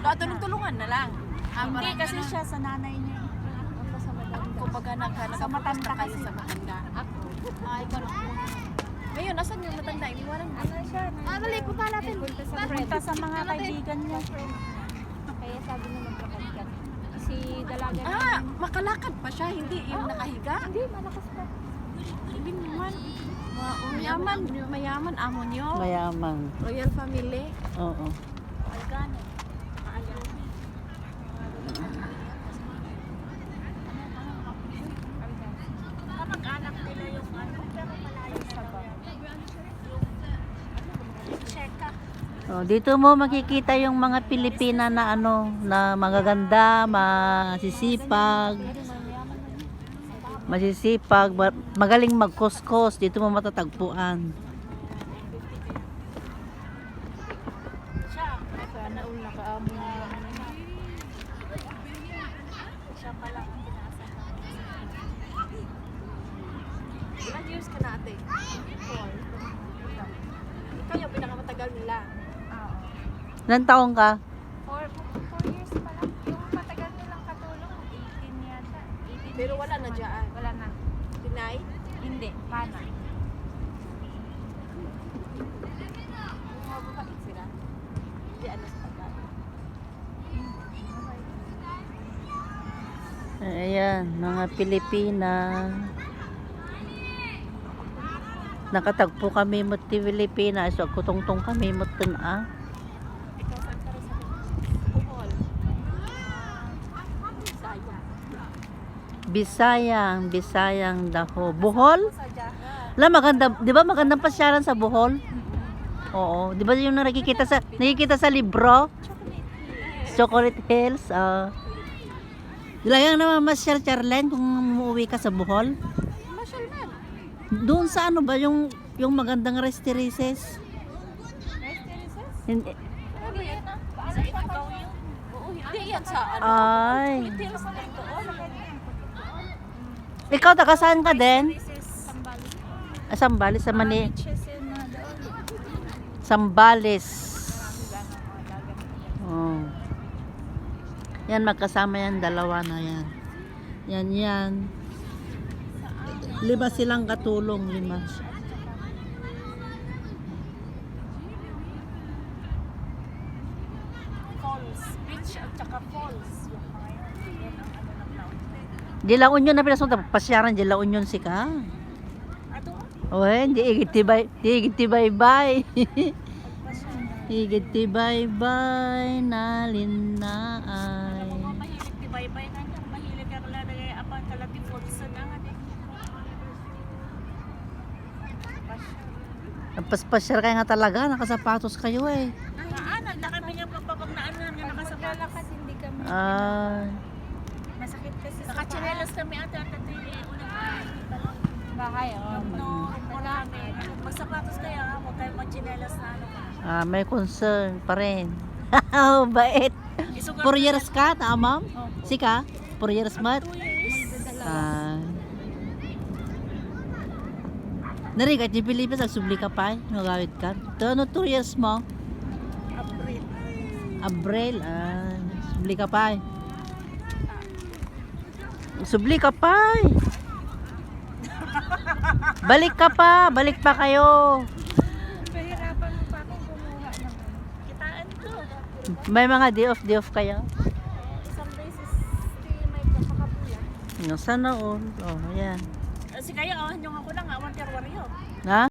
Tulong-tulungan na lang. Hindi kasi siya sa nanay niya. Ako sa maganda. Kumbaga Sa matanda nagkapunta kayo kasi. sa matanda. Ako. Ikaw na. Ngayon, nasan yung matanda? Iniwanan mo. Ano siya? Dali, punta natin. Punta sa Punta sa mga kaibigan niya. Kaya sabi niya magkakad ka. Si dalaga Ah, makalakad pa siya, hindi yung nakahiga. Hindi, malakas pa. Hindi naman. Mayaman, mayaman, amo niyo. Mayaman. Royal family. Oo. Algano. Kamag-anak nila yung ano, pero malayo sa ba. Cheka. Oh, dito mo makikita yung mga Pilipina na ano, na magaganda, masisipag, magaling magkuskos. Dito mo matatagpuan. Siya. Sana ul nakaamo na. Siya pala ang pinasa. Ilang years ka na ate? 4. Ikaw yung pinakamatagal nila. Ilang taong ka? 4 years pa lang. Yung matagal nilang katulong, 18 yata. 18 Pero years wala na naman. dyan. Wala na. Pinay? Hindi, pana. Mababait sila. Hindi ano sa pagkain. Ayan, mga Pilipina. Nakatagpo kami mo ti Pilipina. So, kutong-tong kami mo ah. Ikaw saan ka rin sa Bohol? Bisaya. Bisayang daho. Bohol? Sa Jaha. La maganda, 'di ba magandang pasyaran sa Bohol? Oo, 'di ba yung nakikita sa libro? Chocolate Hills. Dilayang naman masyal Charlene kung umuwi ka sa Bohol. Masyal man. Doon sa ano ba yung magandang restaurances? Hindi. Ano yan? Sa Ifugao yun? Oo, hindi yan sa ano. Ay. Details na ito. Ikaw taga saan ka din? This is Sambales. Sambales sa Mani. Beaches in doon. Sambales. Oh. Yan magkasama yan, dalawa na yan. Yan. 5 silang katulong, 5. Falls. Beach at saka falls. Di La Union na pinasok, pasyaran di La Union si ka. Ato? Oy, di igiti bye. Igiti bye na linnaay. Ako mga mahilig di bye-bye na niya. Mahilig ang lalagay apang kalati falls na nga din. Paspasyar kayo nga talaga, nakasapatos kayo eh. Naan, na kami nga pagpapagnaan na nga nakasapatos. Hindi kami. Masakit kasi nakachinelas kami ata unang Bahay, no, wala kami. Magsapatos kaya, huwag kayo magchinelas na ano. May concern pa rin. Bait. 4 years ka, tama? Sika? 4 years mat? 2 years. Nari, kahit di Pilipinas, nagsubli ka pa, nagawit ka. Ito, 2 years mo? Abril, subli ka pa. Subli ka pa. Balik pa kayo. Pahirapan mo pa akong kumuha ng Kitaan ko. May mga day off kayo? Isang beses may pagkakapulan. No, sana all. Oh, ayan. Si kaya awan yung ako lang, awan terwaryo. Ha?